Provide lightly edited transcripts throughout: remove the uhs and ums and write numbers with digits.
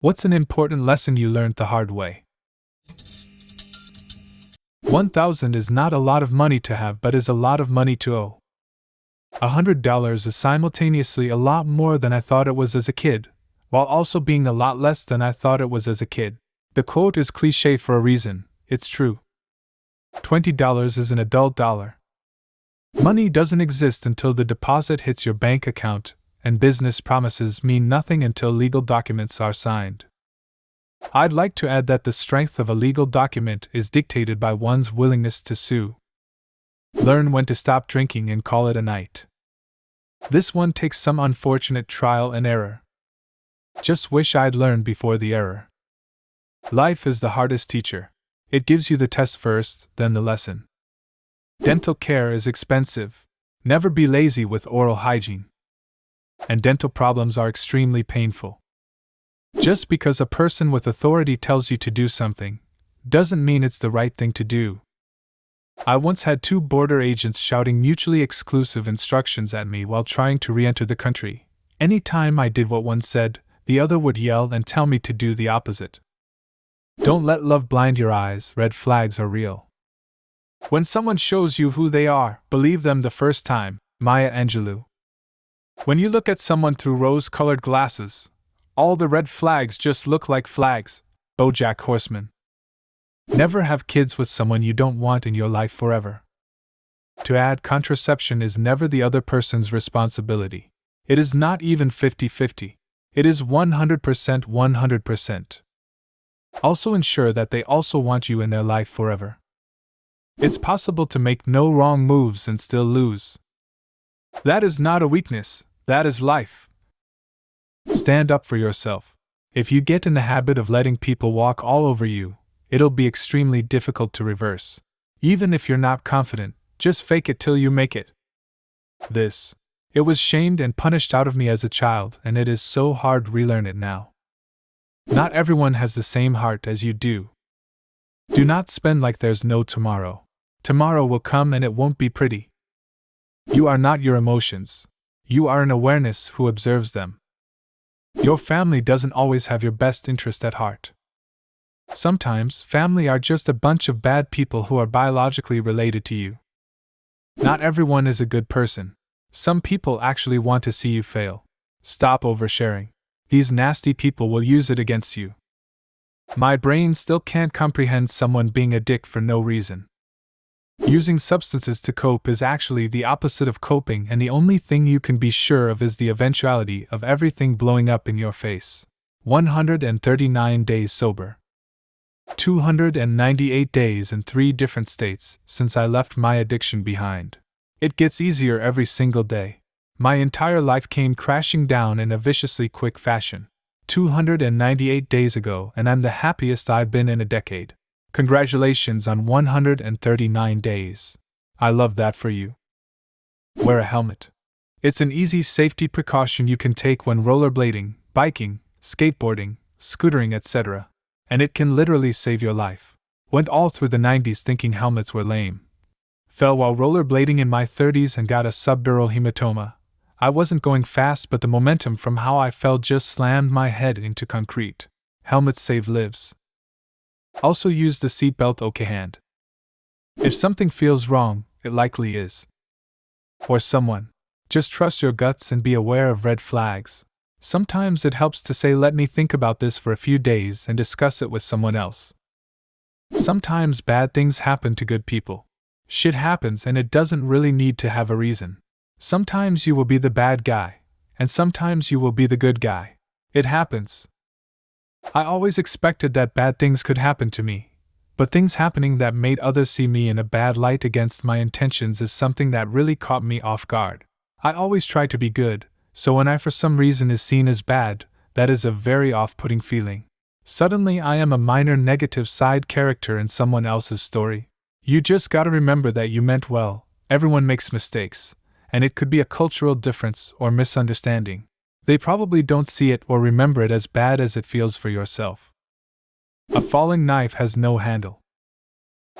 What's an important lesson you learned the hard way? 1,000 is not a lot of money to have, but is a lot of money to owe. $100 is simultaneously a lot more than I thought it was as a kid, while also being a lot less than I thought it was as a kid. The quote is cliché for a reason, it's true. $20 is an adult dollar. Money doesn't exist until the deposit hits your bank account, and business promises mean nothing until legal documents are signed. I'd like to add that the strength of a legal document is dictated by one's willingness to sue. Learn when to stop drinking and call it a night. This one takes some unfortunate trial and error. Just wish I'd learned before the error. Life is the hardest teacher. It gives you the test first, then the lesson. Dental care is expensive. Never be lazy with oral hygiene. And dental problems are extremely painful. Just because a person with authority tells you to do something, doesn't mean it's the right thing to do. I once had 2 border agents shouting mutually exclusive instructions at me while trying to re-enter the country. Any time I did what one said, the other would yell and tell me to do the opposite. Don't let love blind your eyes, red flags are real. When someone shows you who they are, believe them the first time. Maya Angelou. When you look at someone through rose-colored glasses, all the red flags just look like flags. BoJack Horseman. Never have kids with someone you don't want in your life forever. To add, contraception is never the other person's responsibility. It is not even 50-50. It is 100% 100%. Also ensure that they also want you in their life forever. It's possible to make no wrong moves and still lose. That is not a weakness, that is life. Stand up for yourself. If you get in the habit of letting people walk all over you, it'll be extremely difficult to reverse. Even if you're not confident, just fake it till you make it. It was shamed and punished out of me as a child, and it is so hard to relearn it now. Not everyone has the same heart as you do. Do not spend like there's no tomorrow. Tomorrow will come and it won't be pretty. You are not your emotions. You are an awareness who observes them. Your family doesn't always have your best interest at heart. Sometimes, family are just a bunch of bad people who are biologically related to you. Not everyone is a good person. Some people actually want to see you fail. Stop oversharing. These nasty people will use it against you. My brain still can't comprehend someone being a dick for no reason. Using substances to cope is actually the opposite of coping, and the only thing you can be sure of is the eventuality of everything blowing up in your face. 139 days sober. 298 days in 3 different states since I left my addiction behind. It gets easier every single day. My entire life came crashing down in a viciously quick fashion. 298 days ago, and I'm the happiest I've been in a decade. Congratulations on 139 days. I love that for you. Wear a helmet. It's an easy safety precaution you can take when rollerblading, biking, skateboarding, scootering, etc. And it can literally save your life. Went all through the 90s thinking helmets were lame. Fell while rollerblading in my 30s and got a subdural hematoma. I wasn't going fast, but the momentum from how I fell just slammed my head into concrete. Helmets save lives. Also use the seatbelt okay hand. If something feels wrong, it likely is. Or someone. Just trust your guts and be aware of red flags. Sometimes it helps to say, let me think about this for a few days and discuss it with someone else. Sometimes bad things happen to good people. Shit happens and it doesn't really need to have a reason. Sometimes you will be the bad guy, and sometimes you will be the good guy. It happens. I always expected that bad things could happen to me, but things happening that made others see me in a bad light against my intentions is something that really caught me off guard. I always try to be good, so when I for some reason is seen as bad, that is a very off-putting feeling. Suddenly I am a minor negative side character in someone else's story. You just gotta remember that you meant well. Everyone makes mistakes, and it could be a cultural difference or misunderstanding. They probably don't see it or remember it as bad as it feels for yourself. A falling knife has no handle.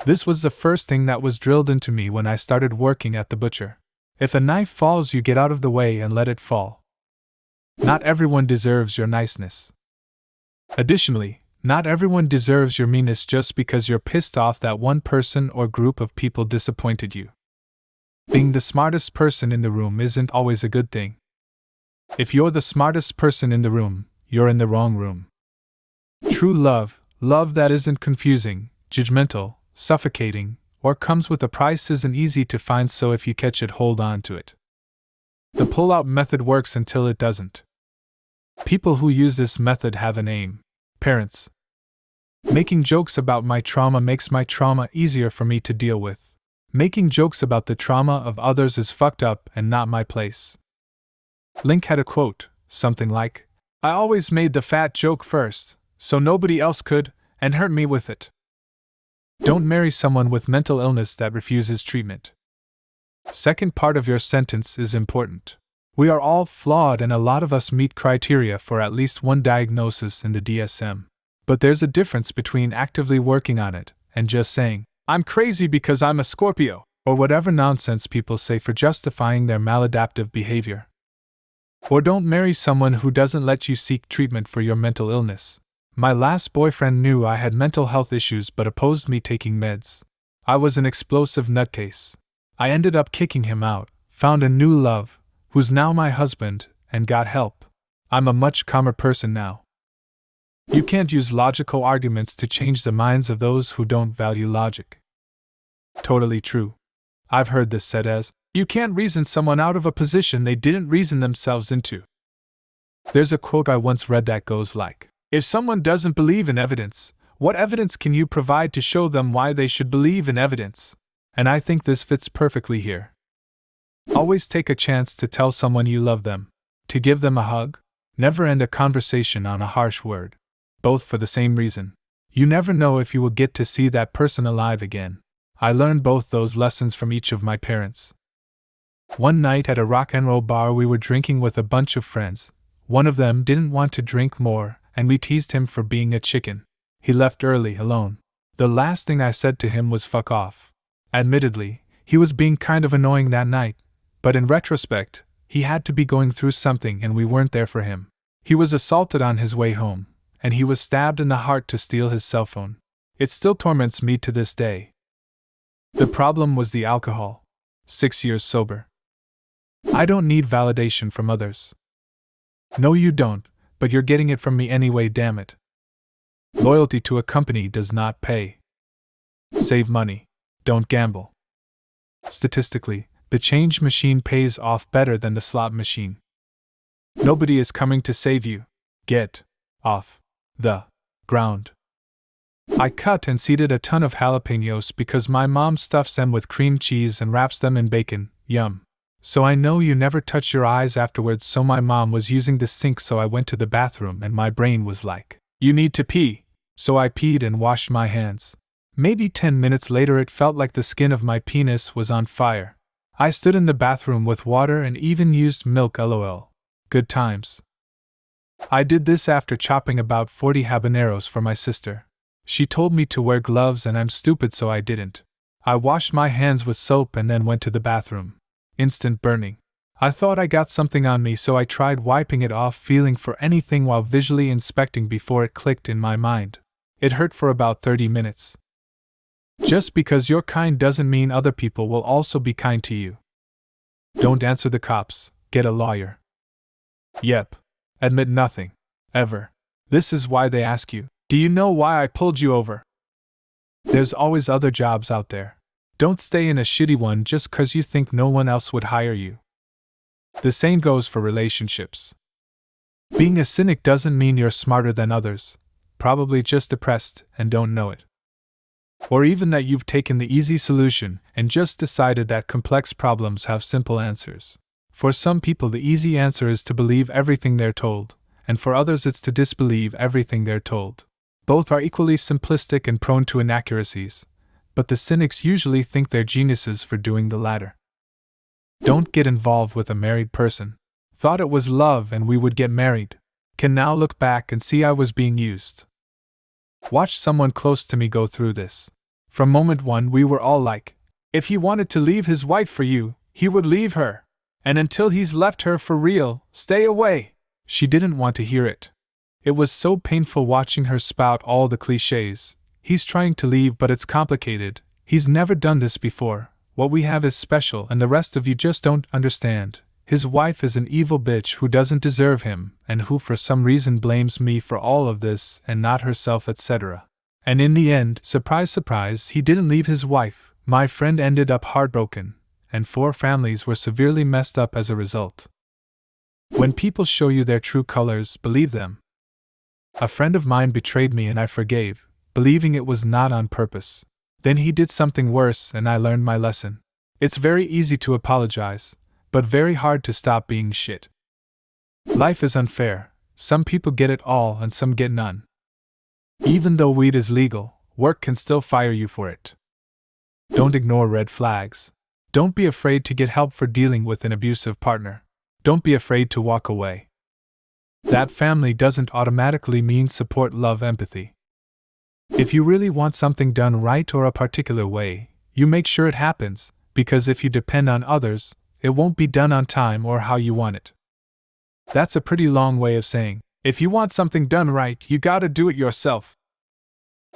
This was the first thing that was drilled into me when I started working at the butcher. If a knife falls, you get out of the way and let it fall. Not everyone deserves your niceness. Additionally, not everyone deserves your meanness just because you're pissed off that one person or group of people disappointed you. Being the smartest person in the room isn't always a good thing. If you're the smartest person in the room, you're in the wrong room. True love, love that isn't confusing, judgmental, suffocating, or comes with a price isn't easy to find, so if you catch it, hold on to it. The pull-out method works until it doesn't. People who use this method have an aim. Parents. Making jokes about my trauma makes my trauma easier for me to deal with. Making jokes about the trauma of others is fucked up and not my place. Link had a quote, something like, "I always made the fat joke first, so nobody else could, and hurt me with it." Don't marry someone with mental illness that refuses treatment. Second part of your sentence is important. We are all flawed and a lot of us meet criteria for at least one diagnosis in the DSM. But there's a difference between actively working on it and just saying, "I'm crazy because I'm a Scorpio," or whatever nonsense people say for justifying their maladaptive behavior. Or don't marry someone who doesn't let you seek treatment for your mental illness. My last boyfriend knew I had mental health issues but opposed me taking meds. I was an explosive nutcase. I ended up kicking him out, found a new love, who's now my husband, and got help. I'm a much calmer person now. You can't use logical arguments to change the minds of those who don't value logic. Totally true. I've heard this said as, "You can't reason someone out of a position they didn't reason themselves into." There's a quote I once read that goes like, "If someone doesn't believe in evidence, what evidence can you provide to show them why they should believe in evidence?" And I think this fits perfectly here. Always take a chance to tell someone you love them, to give them a hug. Never end a conversation on a harsh word. Both for the same reason. You never know if you will get to see that person alive again. I learned both those lessons from each of my parents. One night at a rock and roll bar we were drinking with a bunch of friends. One of them didn't want to drink more, and we teased him for being a chicken. He left early, alone. The last thing I said to him was "fuck off." Admittedly, he was being kind of annoying that night, but in retrospect, he had to be going through something and we weren't there for him. He was assaulted on his way home, and he was stabbed in the heart to steal his cell phone. It still torments me to this day. The problem was the alcohol. 6 years sober. I don't need validation from others. No, you don't, but you're getting it from me anyway, damn it. Loyalty to a company does not pay. Save money. Don't gamble. Statistically, the change machine pays off better than the slot machine. Nobody is coming to save you. Get off the ground. I cut and seeded a ton of jalapenos because my mom stuffs them with cream cheese and wraps them in bacon. Yum. So I know you never touch your eyes afterwards, so my mom was using the sink, so I went to the bathroom and my brain was like, "You need to pee." So I peed and washed my hands. Maybe 10 minutes later it felt like the skin of my penis was on fire. I stood in the bathroom with water and even used milk, lol. Good times. I did this after chopping about 40 habaneros for my sister. She told me to wear gloves and I'm stupid, so I didn't. I washed my hands with soap and then went to the bathroom. Instant burning. I thought I got something on me, so I tried wiping it off, feeling for anything while visually inspecting before it clicked in my mind. It hurt for about 30 minutes. Just because you're kind doesn't mean other people will also be kind to you. Don't answer the cops, get a lawyer. Yep. Admit nothing. Ever. This is why they ask you, "Do you know why I pulled you over?" There's always other jobs out there. Don't stay in a shitty one just 'cause you think no one else would hire you. The same goes for relationships. Being a cynic doesn't mean you're smarter than others, probably just depressed and don't know it. Or even that you've taken the easy solution and just decided that complex problems have simple answers. For some people the easy answer is to believe everything they're told, and for others it's to disbelieve everything they're told. Both are equally simplistic and prone to inaccuracies, but the cynics usually think they're geniuses for doing the latter. Don't get involved with a married person. Thought it was love and we would get married. Can now look back and see I was being used. Watched someone close to me go through this. From moment one we were all like, if he wanted to leave his wife for you, he would leave her. And until he's left her for real, stay away. She didn't want to hear it. It was so painful watching her spout all the cliches. He's trying to leave, but it's complicated. He's never done this before. What we have is special, and the rest of you just don't understand. His wife is an evil bitch who doesn't deserve him, and who for some reason blames me for all of this and not herself, etc. And in the end, surprise, surprise, he didn't leave his wife. My friend ended up heartbroken, and 4 families were severely messed up as a result. When people show you their true colors, believe them. A friend of mine betrayed me and I forgave, believing it was not on purpose. Then he did something worse and I learned my lesson. It's very easy to apologize, but very hard to stop being shit. Life is unfair. Some people get it all and some get none. Even though weed is legal, work can still fire you for it. Don't ignore red flags. Don't be afraid to get help for dealing with an abusive partner. Don't be afraid to walk away. That family doesn't automatically mean support, love, empathy. If you really want something done right or a particular way, you make sure it happens, because if you depend on others, it won't be done on time or how you want it. That's a pretty long way of saying, if you want something done right, you gotta do it yourself.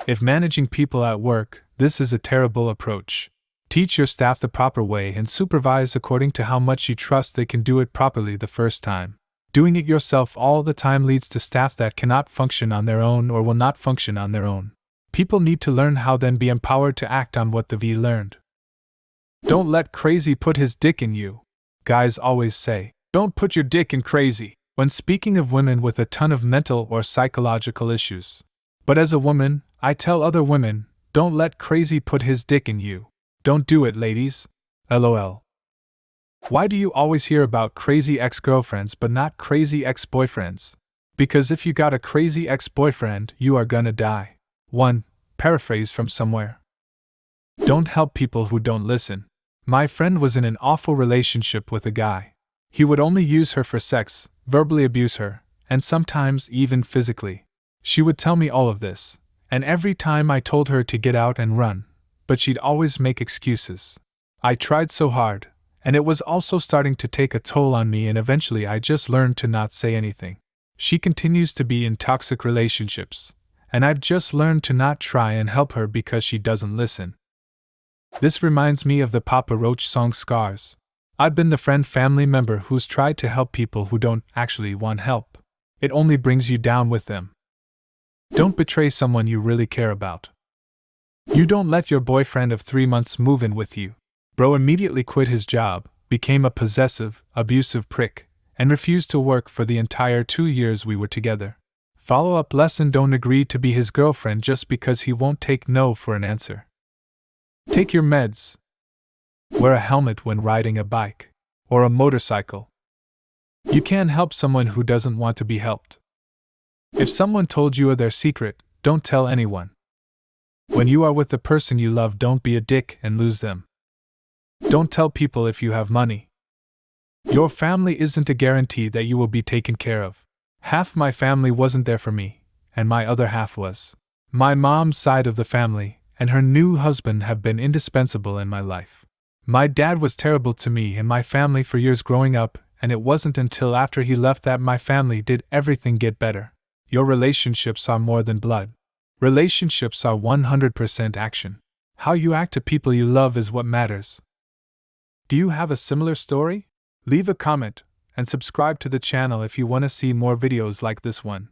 If managing people at work, this is a terrible approach. Teach your staff the proper way and supervise according to how much you trust they can do it properly the first time. Doing it yourself all the time leads to staff that cannot function on their own or will not function on their own. People need to learn how, then be empowered to act on what they've learned. Don't let crazy put his dick in you. Guys always say, don't put your dick in crazy, when speaking of women with a ton of mental or psychological issues. But as a woman, I tell other women, don't let crazy put his dick in you. Don't do it, ladies. LOL. Why do you always hear about crazy ex-girlfriends but not crazy ex-boyfriends? Because if you got a crazy ex-boyfriend, you are gonna die. 1. Paraphrase from somewhere. Don't help people who don't listen. My friend was in an awful relationship with a guy. He would only use her for sex, verbally abuse her, and sometimes even physically. She would tell me all of this, and every time I told her to get out and run, but she'd always make excuses. I tried so hard, and it was also starting to take a toll on me, and eventually I just learned to not say anything. She continues to be in toxic relationships, and I've just learned to not try and help her because she doesn't listen. This reminds me of the Papa Roach song Scars. I've been the family member who's tried to help people who don't actually want help. It only brings you down with them. Don't betray someone you really care about. You don't let your boyfriend of 3 months move in with you. Bro immediately quit his job, became a possessive, abusive prick, and refused to work for the entire 2 years we were together. Follow-up lesson: don't agree to be his girlfriend just because he won't take no for an answer. Take your meds. Wear a helmet when riding a bike or a motorcycle. You can't help someone who doesn't want to be helped. If someone told you their secret, don't tell anyone. When you are with the person you love, don't be a dick and lose them. Don't tell people if you have money. Your family isn't a guarantee that you will be taken care of. Half my family wasn't there for me, and my other half was. My mom's side of the family and her new husband have been indispensable in my life. My dad was terrible to me and my family for years growing up, and it wasn't until after he left that my family did everything get better. Your relationships are more than blood. Relationships are 100% action. How you act to people you love is what matters. Do you have a similar story? Leave a comment and subscribe to the channel if you want to see more videos like this one.